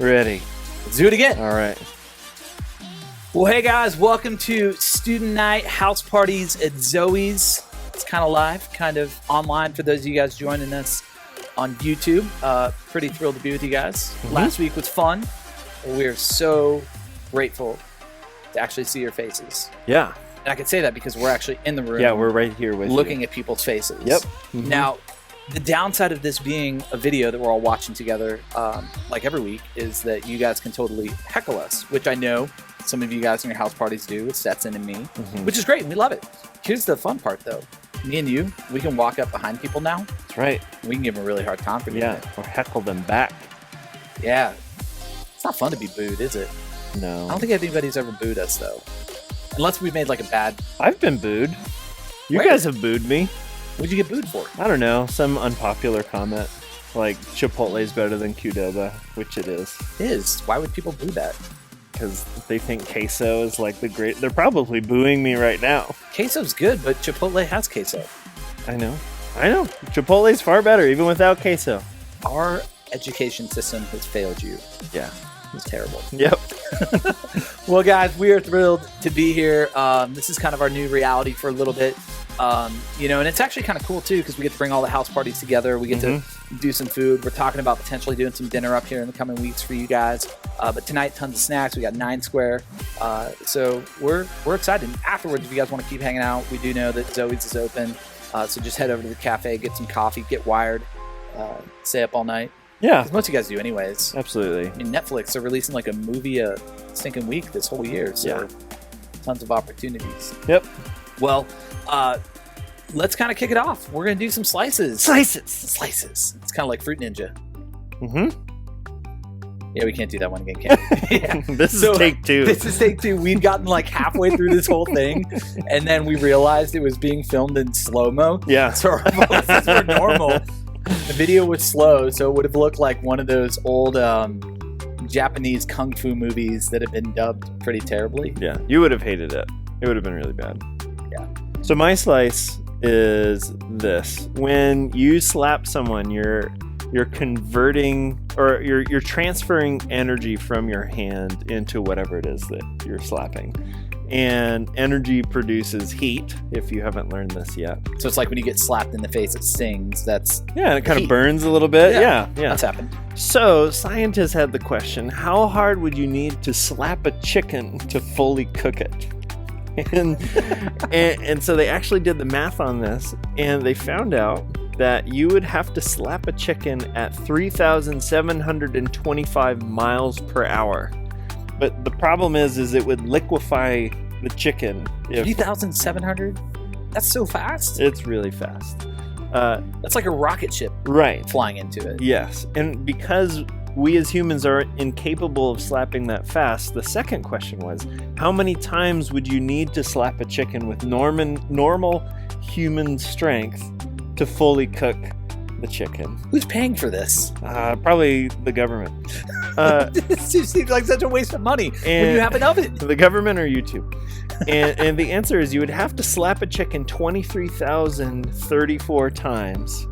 Ready. Let's do it again. All right. Well, hey guys, welcome to Student Night House Parties at Zoe's. It's kind of live, kind of online for those of you guys joining us on YouTube. Pretty thrilled to be with you guys. Last week was fun. We are so grateful to actually see your faces. Yeah. And I can say that because we're actually in the room. Yeah, we're right here with looking at people's faces. Yep. Now, the downside of this being a video that we're all watching together, like every week, is that you guys can totally heckle us, which I know some of you guys in your house parties do with Stetson and me, which is great. And we love it. Here's the fun part, though. Me and you, we can walk up behind people now. That's right. We can give them a really hard time for doing it. Or heckle them back. Yeah. It's not fun to be booed, is it? No. I don't think anybody's ever booed us, though. Unless we've made like a bad... I've been booed. You Where? guys have booed me. What'd you get booed for? I don't know. Some unpopular comment. Like, Chipotle's better than Qdoba, which it is. It is. Why would people boo that? Because they think queso is like the great... They're probably booing me right now. Queso's good, but Chipotle has queso. I know. Chipotle's far better, even without queso. Our education system has failed you. Yeah. It's terrible. Yep. Well, guys, we are thrilled to be here. This is kind of our new reality for a little bit. And it's actually kind of cool, too, because we get to bring all the house parties together. We get to do some food. We're talking about potentially doing some dinner up here in the coming weeks for you guys. But tonight, tons of snacks. We got 9 Square. So we're excited. Afterwards, if you guys want to keep hanging out, we do know that Zoe's is open. So just head over to the cafe, get some coffee, get wired, stay up all night. Yeah. Most of you guys do anyways. Absolutely. I mean, Netflix are releasing like a movie a stinking week this whole year. So tons of opportunities. Yep. Well, let's kind of kick it off. We're going to do some slices. Slices. It's kind of like Fruit Ninja. Yeah, we can't do that one again, can we? Yeah. This is take 2. This is take 2. We'd gotten like halfway through this whole thing, and then we realized it was being filmed in slow-mo. Yeah. So our voices were normal. The video was slow, so it would have looked like one of those old Japanese kung fu movies that have been dubbed pretty terribly. Yeah, you would have hated it. It would have been really bad. Yeah. So my slice is this. When you slap someone, you're converting, or you're transferring energy from your hand into whatever it is that you're slapping. And energy produces heat, if you haven't learned this yet. So it's like when you get slapped in the face, it stings. That's and it kind of burns a little bit. Yeah. That's happened. So scientists had the question, how hard would you need to slap a chicken to fully cook it? And so they actually did the math on this, and they found out that you would have to slap a chicken at 3,725 miles per hour. But the problem is it would liquefy the chicken. 3,700? That's so fast. It's really fast. That's like a rocket ship flying into it. Yes. And because we as humans are incapable of slapping that fast, the second question was, how many times would you need to slap a chicken with normal human strength to fully cook the chicken? Who's paying for this? Probably the government. This just seems like such a waste of money when you have an oven. The government or YouTube. And the answer is you would have to slap a chicken 23,034 times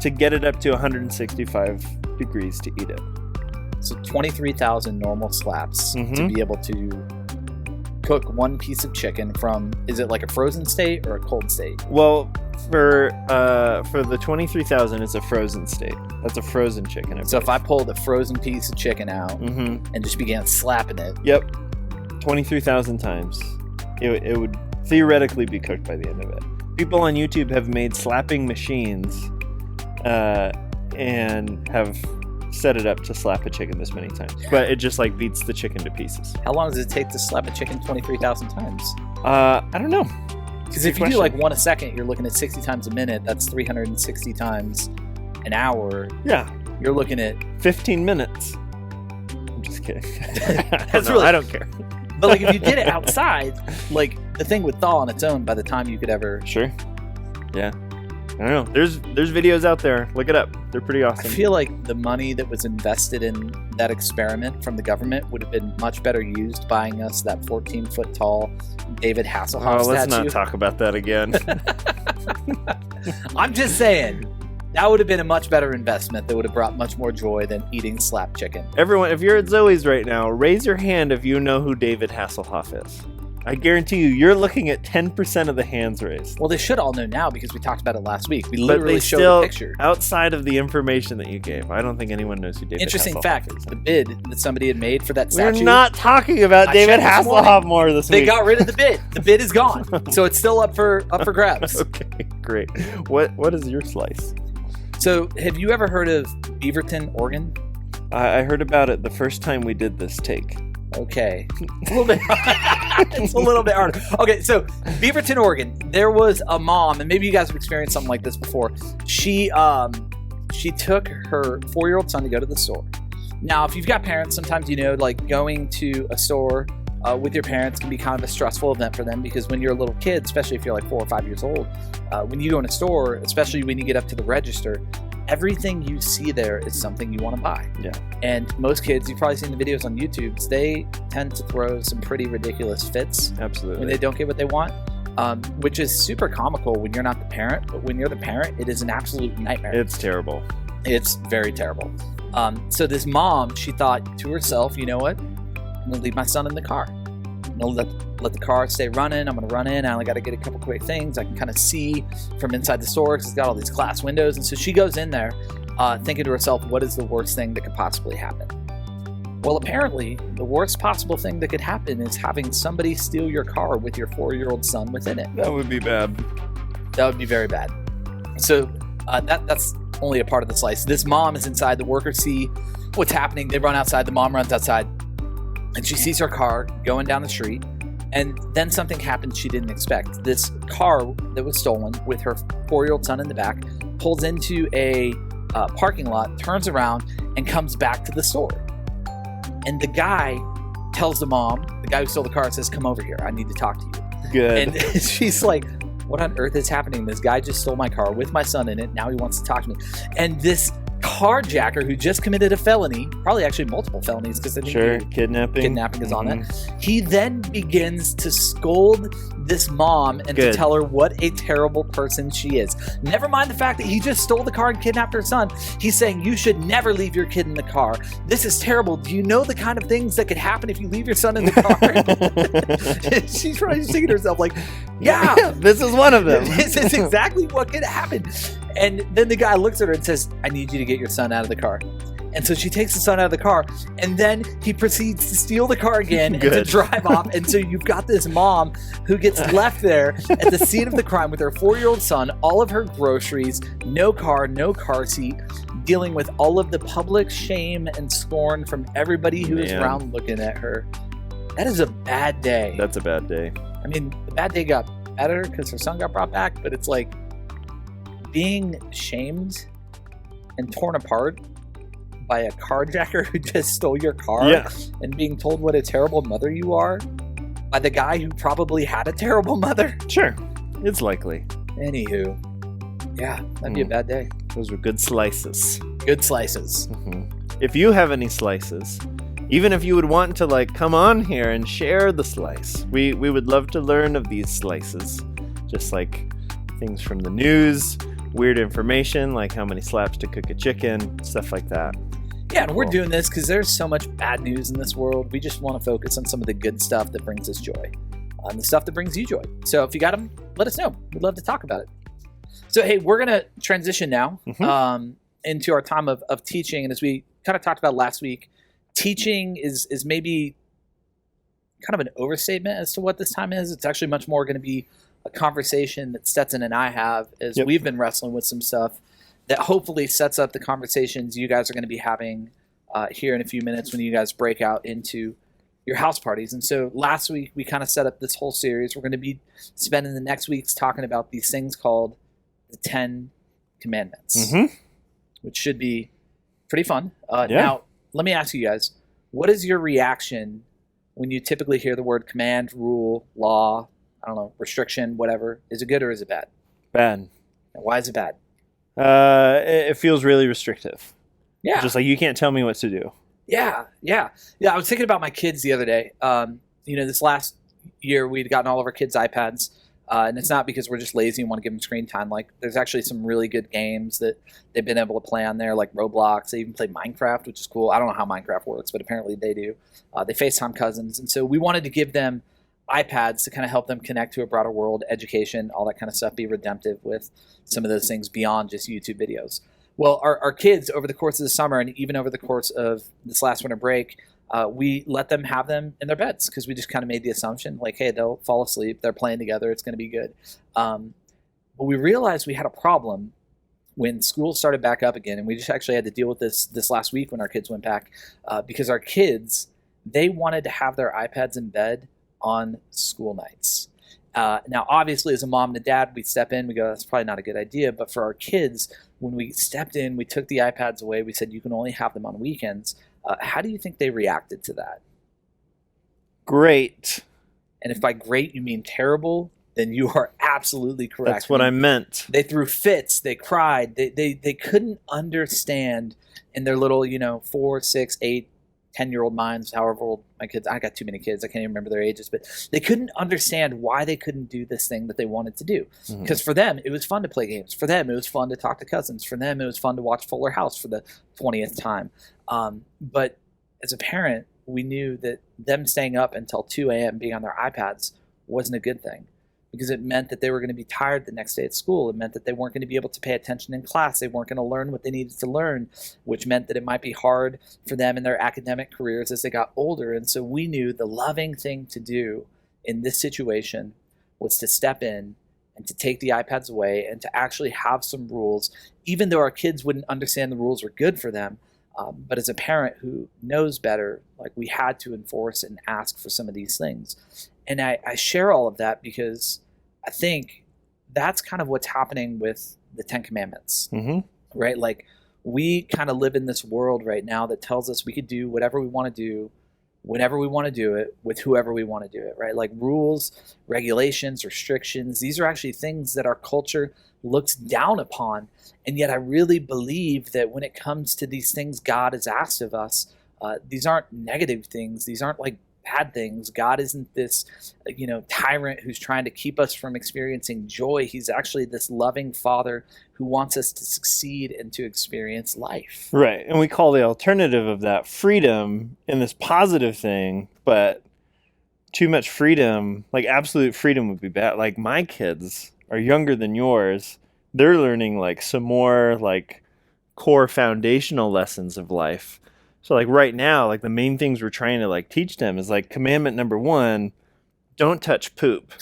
to get it up to 165 degrees to eat it. So 23,000 normal slaps to be able to cook one piece of chicken from, is it like a frozen state or a cold state? Well, for the 23,000, it's a frozen state. That's a frozen chicken. So if I pulled a frozen piece of chicken out and just began slapping it. Yep. 23,000 times. It would theoretically be cooked by the end of it. People on YouTube have made slapping machines and have set it up to slap a chicken this many times. But it just like beats the chicken to pieces. How long does it take to slap a chicken 23,000 times? I don't know. Because if you do like one a second, you're looking at 60 times a minute. That's 360 times an hour. Yeah. You're looking at 15 minutes. I'm just kidding. I don't care. But like if you did it outside, like the thing would thaw on its own by the time you could ever. Sure. Yeah. I don't know. There's videos out there. Look it up. They're pretty awesome. I feel like the money that was invested in that experiment from the government would have been much better used buying us that 14-foot tall David Hasselhoff statue. Let's not talk about that again. I'm just saying. That would have been a much better investment that would have brought much more joy than eating slap chicken. Everyone, if you're at Zoe's right now, raise your hand if you know who David Hasselhoff is. I guarantee you're looking at 10% of the hands raised. Well, they should all know now because we talked about it last week. We But literally they showed still, the picture. outside of the information that you gave, I don't think anyone knows who David Interesting Hasselhoff fact, is. the bid that somebody had made for that We're statue. not talking about I David checked this Hasselhoff morning. more this They week. got rid of the bid. The bid is gone. So it's still up for grabs. Okay, great. What is your slice? So have you ever heard of Beaverton, Oregon? I heard about it the first time we did this take. Okay. It's a little bit it's a little bit harder. Okay, so Beaverton, Oregon, there was a mom, and maybe you guys have experienced something like this before. She took her 4-year-old son to go to the store. Now, if you've got parents, sometimes you know, like going to a store with your parents can be kind of a stressful event for them because when you're a little kid, especially if you're like 4 or 5 years old, when you go in a store, especially when you get up to the register, everything you see there is something you want to buy. Yeah. And most kids, you've probably seen the videos on YouTube, they tend to throw some pretty ridiculous fits Absolutely. when they don't get what they want, which is super comical when you're not the parent. But when you're the parent, it is an absolute nightmare. It's terrible. It's very terrible. So this mom, she thought to herself, you know what? I'm going to leave my son in the car. I'm going to let the car stay running. I'm going to run in. I only got to get a couple quick things. I can kind of see from inside the store because it's got all these glass windows. And so she goes in there thinking to herself, what is the worst thing that could possibly happen? Well, apparently, the worst possible thing that could happen is having somebody steal your car with your 4-year-old son within it. That would be bad. That would be very bad. So that's only a part of the slice. This mom is inside. The workers see what's happening. They run outside. The mom runs outside. And she sees her car going down the street. And then something happens she didn't expect. This car that was stolen with her 4-year-old son in the back pulls into a parking lot, turns around, and comes back to the store. And the guy tells the mom, the guy who stole the car, says, come over here. I need to talk to you. Good. And she's like, what on earth is happening? This guy just stole my car with my son in it. Now he wants to talk to me. And this carjacker who just committed a felony, probably actually multiple felonies because kidnapping is on it. He then begins to scold this mom and to tell her what a terrible person she is. Never mind the fact that he just stole the car and kidnapped her son. He's saying you should never leave your kid in the car. This is terrible. Do you know the kind of things that could happen if you leave your son in the car? She's probably thinking to herself like, yeah, this is one of them. This is exactly what could happen. And then the guy looks at her and says, I need you to get your son out of the car. And so she takes the son out of the car, and then he proceeds to steal the car again and to drive off. And so you've got this mom who gets left there at the scene of the crime with her 4-year-old son, all of her groceries, no car, no car seat, dealing with all of the public shame and scorn from everybody who is around looking at her. That is a bad day. That's a bad day. I mean, the bad day got better because her son got brought back, but it's like being shamed and torn apart by a carjacker who just stole your car and being told what a terrible mother you are by the guy who probably had a terrible mother. Sure. It's likely. Anywho, yeah, that'd be a bad day. Those were good slices. Good slices. If you have any slices, even if you would want to like come on here and share the slice, we would love to learn of these slices. Just like things from the news, weird information like how many slaps to cook a chicken, stuff like that. Yeah, and we're doing this because there's so much bad news in this world. We just want to focus on some of the good stuff that brings us joy, the stuff that brings you joy. So if you got them, let us know. We'd love to talk about it. So, hey, we're going to transition now into our time of teaching. And as we kind of talked about last week, teaching is maybe kind of an overstatement as to what this time is. It's actually much more going to be a conversation that Stetson and I have as we've been wrestling with some stuff that hopefully sets up the conversations you guys are going to be having here in a few minutes when you guys break out into your house parties. And so last week we kind of set up this whole series. We're going to be spending the next weeks talking about these things called the 10 Commandments, which should be pretty fun. Now, let me ask you guys, what is your reaction when you typically hear the word command, rule, law, I don't know, restriction, whatever? Is it good or is it bad? Bad. And why is it bad? It feels really restrictive. Yeah. Just like you can't tell me what to do. Yeah. I was thinking about my kids the other day. This last year we'd gotten all of our kids iPads. And it's not because we're just lazy and want to give them screen time. Like, there's actually some really good games that they've been able to play on there, like Roblox. They even play Minecraft, which is cool. I don't know how Minecraft works, but apparently they do. They FaceTime cousins. And so we wanted to give them iPads to kind of help them connect to a broader world, education, all that kind of stuff, be redemptive with some of those things beyond just YouTube videos. Well, our kids over the course of the summer and even over the course of this last winter break, we let them have them in their beds because we just kind of made the assumption like, hey, they'll fall asleep. They're playing together. It's going to be good. But we realized we had a problem when school started back up again. And we just actually had to deal with this last week when our kids went back because our kids, they wanted to have their iPads in bed on school nights. Now, obviously, as a mom and a dad, we step in, we go, that's probably not a good idea. But for our kids, when we stepped in, we took the iPads away. We said, you can only have them on weekends. How do you think they reacted to that? Great. And if by great you mean terrible, then you are absolutely correct. That's what I meant. They threw fits. They cried. They couldn't understand in their little, 4, 6, 8, 10-year-old minds, however old my kids, I got too many kids, I can't even remember their ages, but they couldn't understand why they couldn't do this thing that they wanted to do. Because for them, it was fun to play games. For them, it was fun to talk to cousins. For them, it was fun to watch Fuller House for the 20th time. But as a parent, we knew that them staying up until 2 a.m. being on their iPads wasn't a good thing. Because it meant that they were going to be tired the next day at school. It meant that they weren't going to be able to pay attention in class. They weren't going to learn what they needed to learn, which meant that it might be hard for them in their academic careers as they got older. And so we knew the loving thing to do in this situation was to step in and to take the iPads away and to actually have some rules, even though our kids wouldn't understand the rules were good for them. But as a parent who knows better, like, we had to enforce and ask for some of these things. And I share all of that because I think that's kind of what's happening with the 10 Commandments, right? Like, we kind of live in this world right now that tells us we could do whatever we want to do, whenever we want to do it, with whoever we want to do it, right? Like, rules, regulations, restrictions, these are actually things that our culture looks down upon. And yet I really believe that when it comes to these things God has asked of us, these aren't negative things. These aren't like bad things. God isn't this, tyrant who's trying to keep us from experiencing joy. He's actually this loving Father who wants us to succeed and to experience life. Right. And we call the alternative of that freedom in this positive thing, but too much freedom, like absolute freedom, would be bad. Like, my kids are younger than yours. They're learning like some more like core foundational lessons of life. So like right now, like the main things we're trying to like teach them is like commandment number 1, don't touch poop.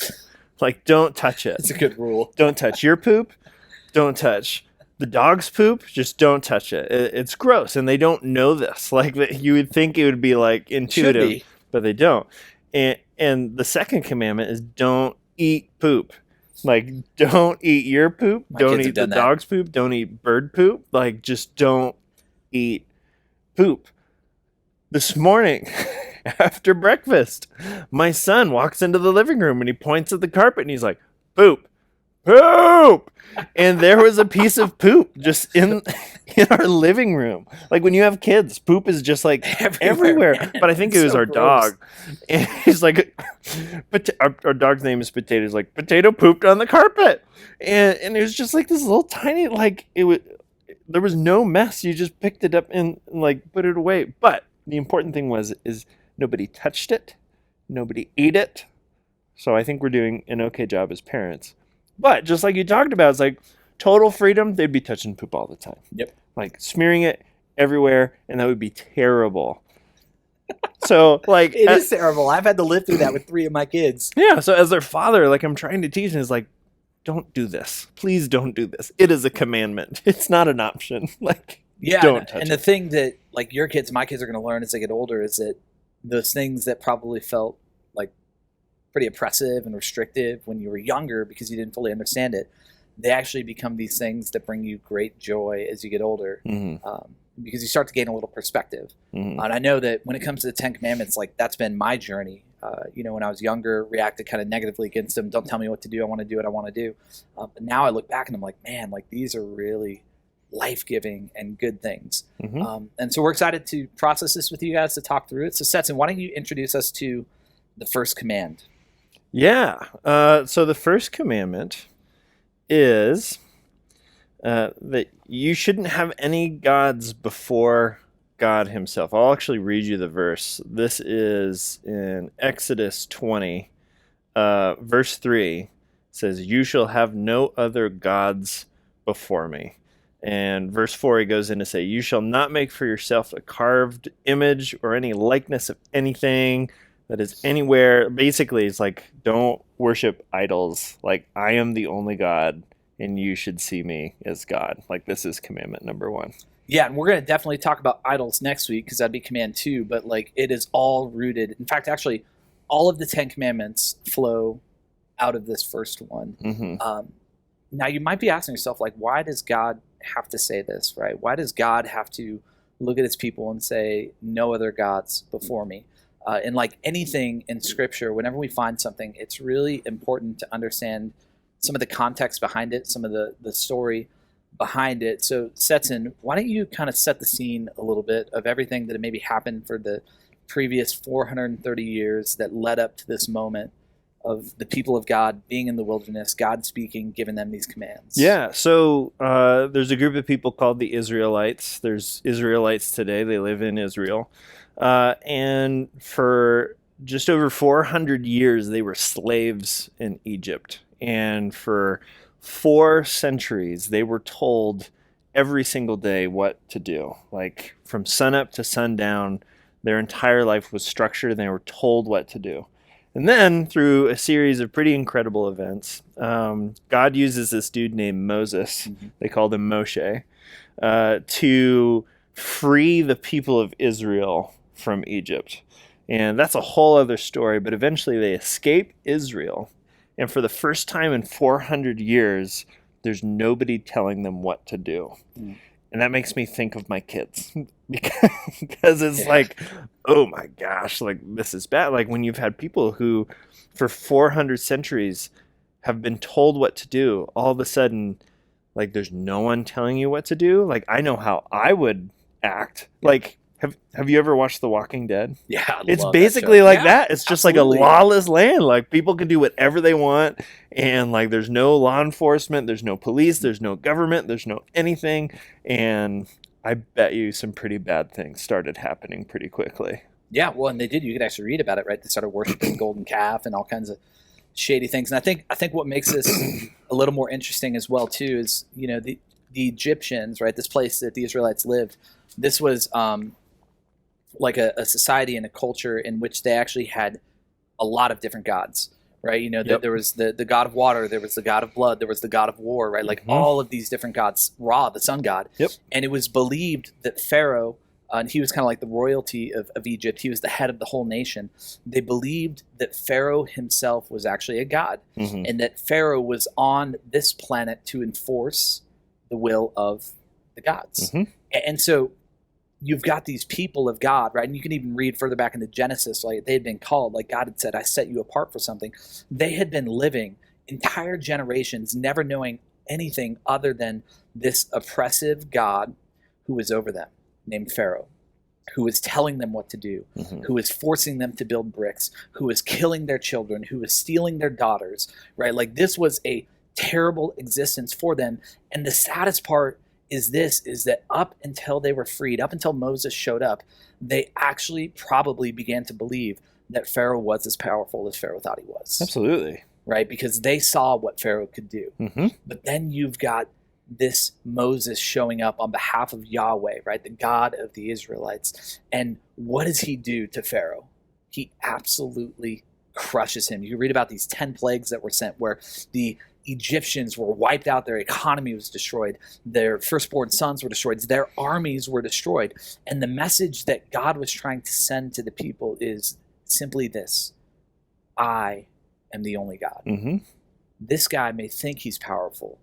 Like, don't touch it. It's a good rule. Don't touch your poop. Don't touch the dog's poop. Just don't touch it. It's gross. And they don't know this. Like, you would think it would be like intuitive, but they don't. And the second commandment is don't eat poop. Like, don't eat your poop. Don't eat the dog's poop. Don't eat bird poop. Like, just don't eat poop. This morning, after breakfast, my son walks into the living room and he points at the carpet and he's like, poop, poop. And there was a piece of poop just in our living room. Like, when you have kids, poop is just like everywhere. But I think it was our dog. And he's like, our dog's name is Potato. He's like, potato pooped on the carpet. And it was just like this little tiny, like, there was no mess. You just picked it up and like put it away. But the important thing is nobody touched it. Nobody ate it. So I think we're doing an okay job as parents. But just like you talked about, it's like total freedom. They'd be touching poop all the time. Yep. Like smearing it everywhere. And that would be terrible. So like, it is terrible. I've had to live through that with 3 of my kids. Yeah. So as their father, like, I'm trying to teach them, is like, don't do this. Please don't do this. It is a commandment. It's not an option. Like, don't touch it. And the thing that like your kids, my kids are going to learn as they get older is that those things that probably felt like pretty oppressive and restrictive when you were younger because you didn't fully understand it, they actually become these things that bring you great joy as you get older. Because you start to gain a little perspective. And I know that when it comes to the 10 Commandments, like, that's been my journey. When I was younger, reacted kind of negatively against them. Don't tell me what to do. I want to do what I want to do. But now I look back and I'm like, man, like, these are really life-giving and good things. And so we're excited to process this with you guys, to talk through it. So Stetson, why don't you introduce us to the first command? Yeah. So the first commandment is that you shouldn't have any gods before God himself. I'll actually read you the verse. This is in Exodus 20, verse 3. It says, "You shall have no other gods before me." And verse 4, he goes in to say, "You shall not make for yourself a carved image or any likeness of anything that is anywhere." Basically, it's like, don't worship idols. Like, I am the only God, and you should see me as God. Like, this is commandment number one. Yeah, and we're going to definitely talk about idols next week because that'd be command 2, but like it is all rooted. In fact, actually, all of the 10 commandments flow out of this first one. Mm-hmm. Now, you might be asking yourself, like, why does God have to say this, right? Why does God have to look at his people and say, no other gods before me? And like anything in Scripture, whenever we find something, it's really important to understand some of the context behind it, some of the story behind it. So, Setson, why don't you kind of set the scene a little bit of everything that had maybe happened for the previous 430 years that led up to this moment of the people of God being in the wilderness, God speaking, giving them these commands. Yeah, so there's a group of people called the Israelites. There's Israelites today. They live in Israel. And for just over 400 years, they were slaves in Egypt. And for 4 centuries, they were told every single day what to do. Like from sunup to sundown, their entire life was structured and they were told what to do. And then, through a series of pretty incredible events, God uses this dude named Moses, they called him Moshe, to free the people of Israel from Egypt. And that's a whole other story, but eventually they escape Israel. And for the first time in 400 years, there's nobody telling them what to do. And that makes me think of my kids because it's like, oh my gosh, like this is bad. Like when you've had people who for 400 centuries have been told what to do, all of a sudden, like there's no one telling you what to do. Like I know how I would act. Like have you ever watched The Walking Dead? Yeah, It's basically like that. It's just absolutely. like a lawless land. Like people can do whatever they want, and like there's no law enforcement, there's no police, there's no government, there's no anything, and I bet you some pretty bad things started happening pretty quickly. Yeah, well, and they did. You could actually read about it, right? They started worshiping the golden calf and all kinds of shady things. And I think what makes this a little more interesting as well too is the Egyptians, right? This place that the Israelites lived. This was like a society and a culture in which they actually had a lot of different gods, right? There was the god of water, there was the god of blood, there was the god of war, right? Like all of these different gods, Ra, the sun god. Yep. And it was believed that Pharaoh, and he was kind of like the royalty of Egypt, he was the head of the whole nation. They believed that Pharaoh himself was actually a god, and that Pharaoh was on this planet to enforce the will of the gods. And so you've got these people of God, right? And you can even read further back into Genesis, like they had been called, like God had said, I set you apart for something. They had been living entire generations, never knowing anything other than this oppressive God who was over them, named Pharaoh, who was telling them what to do, who was forcing them to build bricks, who was killing their children, who was stealing their daughters, right? Like this was a terrible existence for them. And the saddest part is that up until they were freed, up until Moses showed up, they actually probably began to believe that Pharaoh was as powerful as Pharaoh thought he was. Absolutely. Right? Because they saw what Pharaoh could do. But then you've got this Moses showing up on behalf of Yahweh, right? The God of the Israelites. And what does he do to Pharaoh? He absolutely crushes him. You read about these 10 plagues that were sent where the Egyptians were wiped out, their economy was destroyed, their firstborn sons were destroyed, their armies were destroyed. And the message that God was trying to send to the people is simply this: I am the only God. This guy may think he's powerful,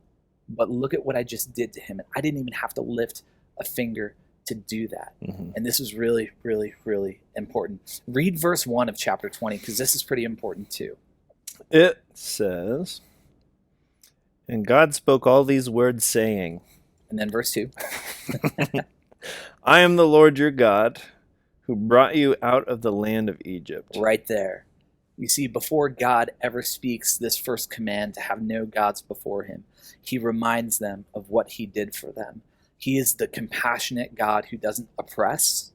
but look at what I just did to him. And I didn't even have to lift a finger to do that. And this is really, really, really important. Read verse 1 of chapter 20, because this is pretty important too. It says, and God spoke all these words, saying, and then verse 2. I am the Lord your God, who brought you out of the land of Egypt. Right there. You see, before God ever speaks this first command to have no gods before him, he reminds them of what he did for them. He is the compassionate God who doesn't oppress.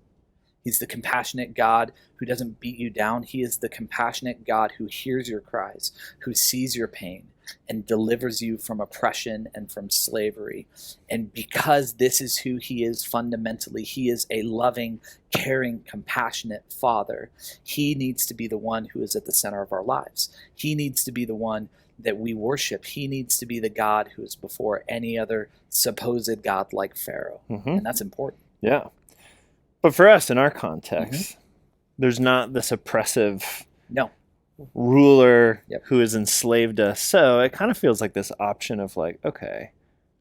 He's the compassionate God who doesn't beat you down. He is the compassionate God who hears your cries, who sees your pain, and delivers you from oppression and from slavery. And because this is who he is fundamentally, he is a loving, caring, compassionate Father. He needs to be the one who is at the center of our lives. He needs to be the one that we worship. He needs to be the God who is before any other supposed God like Pharaoh. And that's important. Yeah. But for us, in our context, there's not this oppressive ruler who has enslaved us. So it kind of feels like this option of like, okay,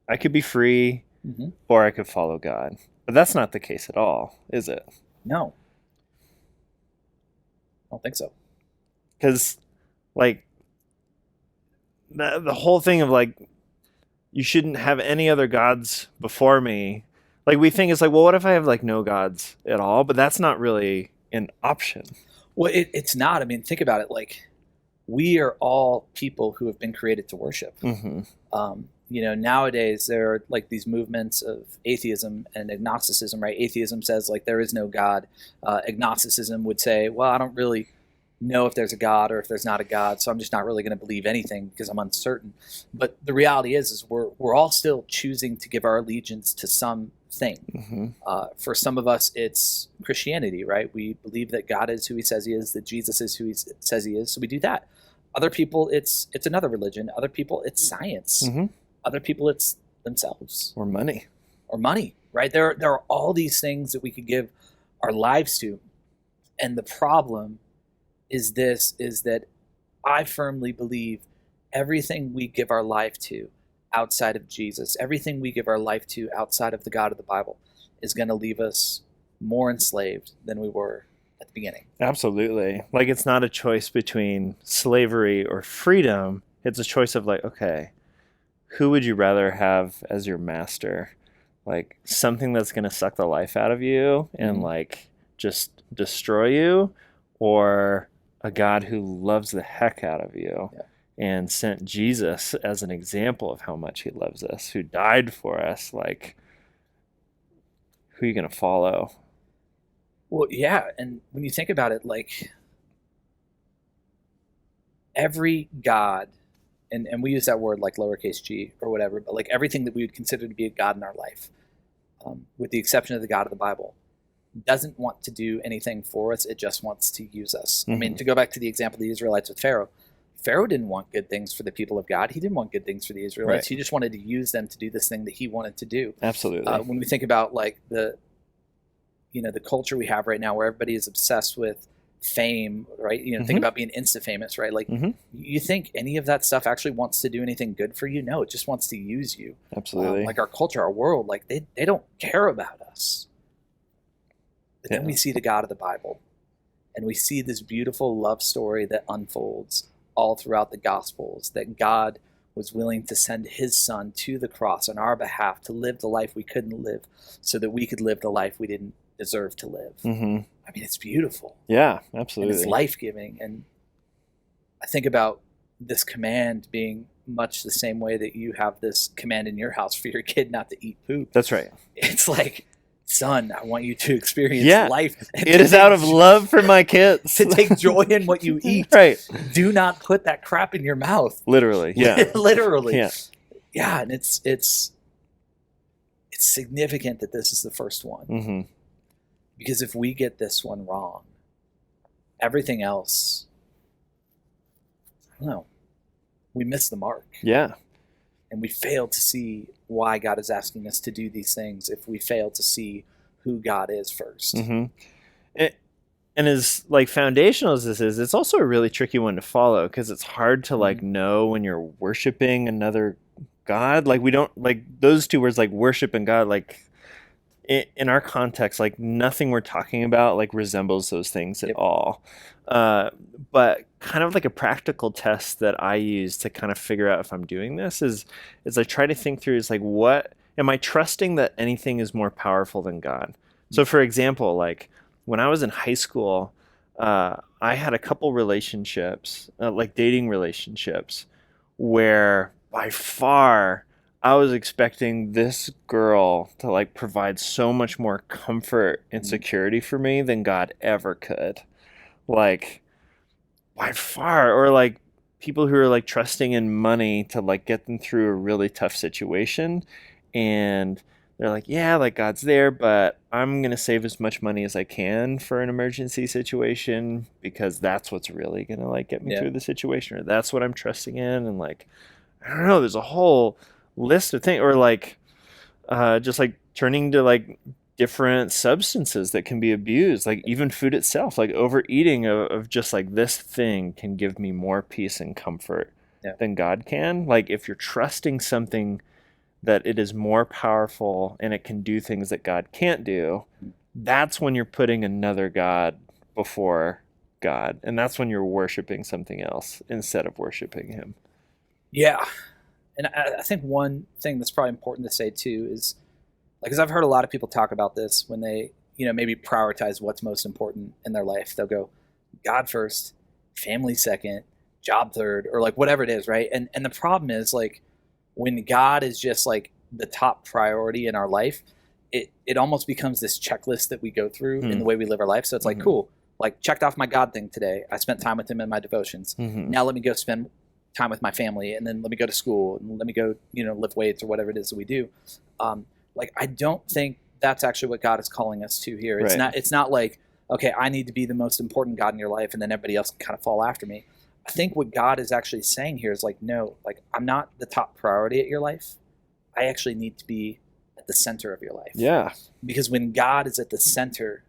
I could be free or I could follow God. But that's not the case at all, is it? No. I don't think so. Because like the whole thing of like, you shouldn't have any other gods before me. Like we think it's like, well, what if I have like no gods at all? But that's not really an option. Well, it's not. I mean, think about it. Like, we are all people who have been created to worship. Nowadays there are like these movements of atheism and agnosticism, right? Atheism says like there is no God. Agnosticism would say, well, I don't really know if there's a God or if there's not a God, so I'm just not really going to believe anything because I'm uncertain. But the reality is we're all still choosing to give our allegiance to something. For some of us, it's Christianity, right? We believe that God is who he says he is, that Jesus is who he says he is, so we do that. Other people, it's another religion. Other people, it's science. Other people, it's themselves. Or money, right? There are all these things that we could give our lives to. And the problem is that I firmly believe everything we give our life to outside of Jesus, everything we give our life to outside of the God of the Bible is going to leave us more enslaved than we were at the beginning. Absolutely. Like it's not a choice between slavery or freedom. It's a choice of like, okay, who would you rather have as your master? Like something that's going to suck the life out of you and like just destroy you, or a God who loves the heck out of you and sent Jesus as an example of how much he loves us, who died for us. Like, who are you going to follow? Well, yeah. And when you think about it, like every God, and we use that word like lowercase g or whatever, but like everything that we would consider to be a God in our life, with the exception of the God of the Bible, doesn't want to do anything for us. It just wants to use us. I mean, to go back to the example of the Israelites with Pharaoh didn't want good things for the people of God. He didn't want good things for the Israelites. He just wanted to use them to do this thing that he wanted to do. Absolutely. When we think about like the culture we have right now where everybody is obsessed with fame, right? Think about being Insta famous, right? Like you think any of that stuff actually wants to do anything good for you? No, it just wants to use you. Absolutely. Like our culture, our world, like they don't care about us. But then we see the God of the Bible, and we see this beautiful love story that unfolds all throughout the Gospels, that God was willing to send his son to the cross on our behalf to live the life we couldn't live so that we could live the life we didn't deserve to live. I mean, it's beautiful. Yeah, absolutely. And it's life-giving. And I think about this command being much the same way that you have this command in your house for your kid not to eat poop. That's right. It's like, son, I want you to experience life. It is out of love for my kids. To take joy in what you eat. Right. Do not put that crap in your mouth. Literally. Yeah. Literally. Yeah. Yeah. And it's significant that this is the first one. Because if we get this one wrong, everything else, I don't know, we miss the mark. Yeah. And we fail to see why God is asking us to do these things if we fail to see who God is first. And as like foundational as this is, it's also a really tricky one to follow because it's hard to like know when you're worshiping another God. Like we don't like those two words, like worship and God, like in our context, like nothing we're talking about like resembles those things at all. But kind of like a practical test that I use to kind of figure out if I'm doing this is I try to think through is like, what am I trusting that anything is more powerful than God? So for example, like when I was in high school, I had a couple relationships, like dating relationships, where by far I was expecting this girl to like provide so much more comfort and security for me than God ever could. Like by far, or like people who are like trusting in money to like get them through a really tough situation, and they're like, yeah, like God's there, but I'm gonna save as much money as I can for an emergency situation because that's what's really gonna like get me through the situation, or that's what I'm trusting in. And like, I don't know, there's a whole list of things, or like just like turning to like different substances that can be abused, like even food itself, like overeating of just like this thing can give me more peace and comfort than God can. Like if you're trusting something that it is more powerful and it can do things that God can't do, that's when you're putting another God before God, and that's when you're worshiping something else instead of worshiping him. Yeah. And I think one thing that's probably important to say too is, like, because I've heard a lot of people talk about this when they, maybe prioritize what's most important in their life. They'll go God first, family second, job third, or like whatever it is, right? And the problem is, like, when God is just like the top priority in our life, it almost becomes this checklist that we go through in the way we live our life. So it's like, cool, like checked off my God thing today. I spent time with him in my devotions. Now let me go spend time with my family, and then let me go to school, and let me go, lift weights or whatever it is that we do. Like, I don't think that's actually what God is calling us to here. It's not. It's not like, okay, I need to be the most important God in your life, and then everybody else can kind of fall after me. I think what God is actually saying here is like, no, like I'm not the top priority at your life. I actually need to be at the center of your life. Yeah. Because when God is at the center,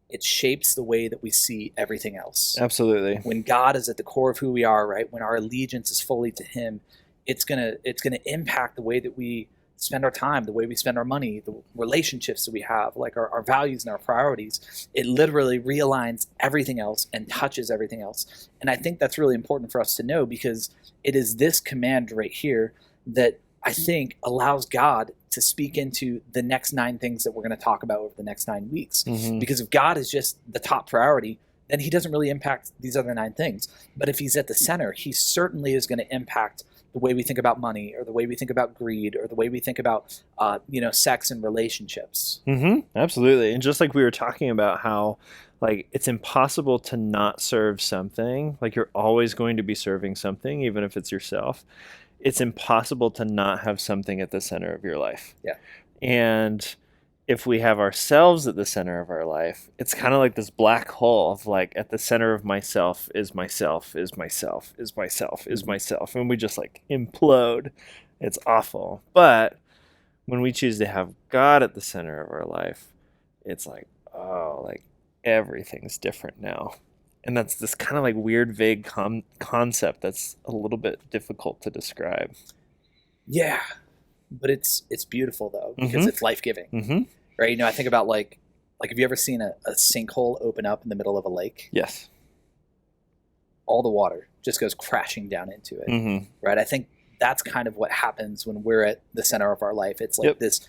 it shapes the way that we see everything else. Absolutely. When God is at the core of who we are, right? When our allegiance is fully to him, it's gonna impact the way that we spend our time, the way we spend our money, the relationships that we have, like our values and our priorities. It literally realigns everything else and touches everything else. And I think that's really important for us to know, because it is this command right here that I think allows God to speak into the next 9 things that we're going to talk about over the next 9 weeks. Because if God is just the top priority, then he doesn't really impact these other 9 things. But if he's at the center, he certainly is going to impact the way we think about money, or the way we think about greed, or the way we think about, sex and relationships. Absolutely. And just like we were talking about how, like, it's impossible to not serve something. Like, you're always going to be serving something, even if it's yourself. It's impossible to not have something at the center of your life. Yeah. And if we have ourselves at the center of our life, it's kind of like this black hole of like, at the center of myself is myself, is myself, is myself, is myself. And we just like implode. It's awful. But when we choose to have God at the center of our life, it's like, oh, like everything's different now. And that's this kind of like weird, vague concept that's a little bit difficult to describe. Yeah. But it's beautiful though, because it's life-giving, right? I think about like have you ever seen a sinkhole open up in the middle of a lake? Yes. All the water just goes crashing down into it, right? I think that's kind of what happens when we're at the center of our life. It's like this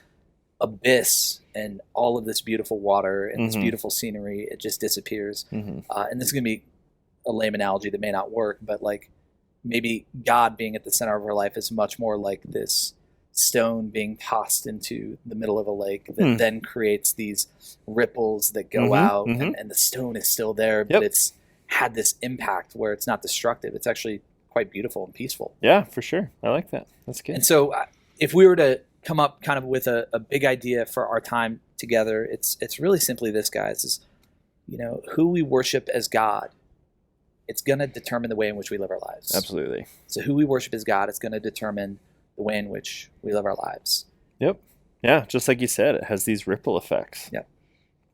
abyss, and all of this beautiful water and this beautiful scenery, it just disappears. And this is going to be a lame analogy that may not work, but like maybe God being at the center of our life is much more like this stone being tossed into the middle of a lake that then creates these ripples that go out, and the stone is still there, but it's had this impact where it's not destructive. It's actually quite beautiful and peaceful. Yeah, for sure. I like that. That's good. And so if we were to come up kind of with a big idea for our time together, it's really simply this, guys, is, who we worship as God, it's going to determine the way in which we live our lives. Absolutely. So who we worship as God is going to determine the way in which we live our lives. Yep. Yeah, just like you said, it has these ripple effects. Yep.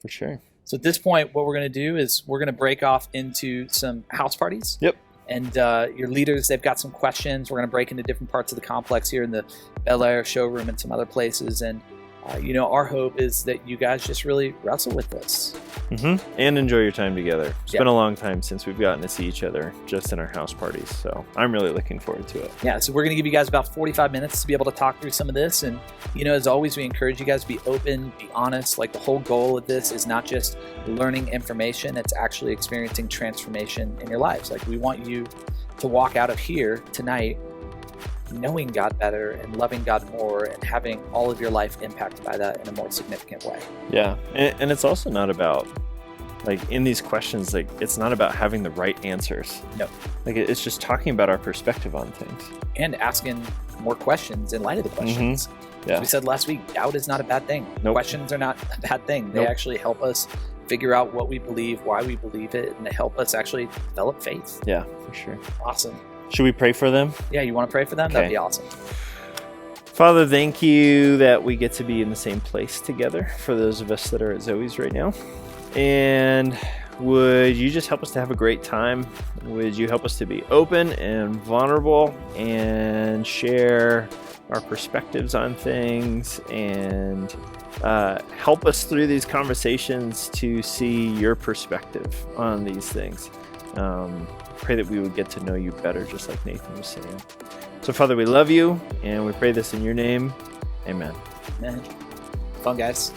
For sure. So at this point, what we're going to do is we're going to break off into some house parties. Yep. And your leaders, they've got some questions. We're going to break into different parts of the complex here in the Bel Air showroom and some other places. And Our hope is that you guys just really wrestle with this. And enjoy your time together. It's Yeah. been a long time since we've gotten to see each other just in our house parties, so I'm really looking forward to it. Yeah, so we're going to give you guys about 45 minutes to be able to talk through some of this. And, as always, we encourage you guys to be open, be honest. Like, the whole goal of this is not just learning information, it's actually experiencing transformation in your lives. Like, we want you to walk out of here tonight knowing God better and loving God more and having all of your life impacted by that in a more significant way. Yeah, and it's also not about, like, in these questions, like, it's not about having the right answers. No. Like, it's just talking about our perspective on things. And asking more questions in light of the questions. Yeah. As we said last week, doubt is not a bad thing. Nope. Questions are not a bad thing. They Nope. actually help us figure out what we believe, why we believe it, and they help us actually develop faith. Yeah, for sure. Awesome. Should we pray for them? Yeah, you want to pray for them? Okay. That'd be awesome. Father, thank you that we get to be in the same place together for those of us that are at Zoe's right now. And would you just help us to have a great time? Would you help us to be open and vulnerable and share our perspectives on things and help us through these conversations to see your perspective on these things. Pray that we would get to know you better, just like Nathan was saying. So, Father, we love you, and we pray this in your name. Amen. Amen. Fun, guys.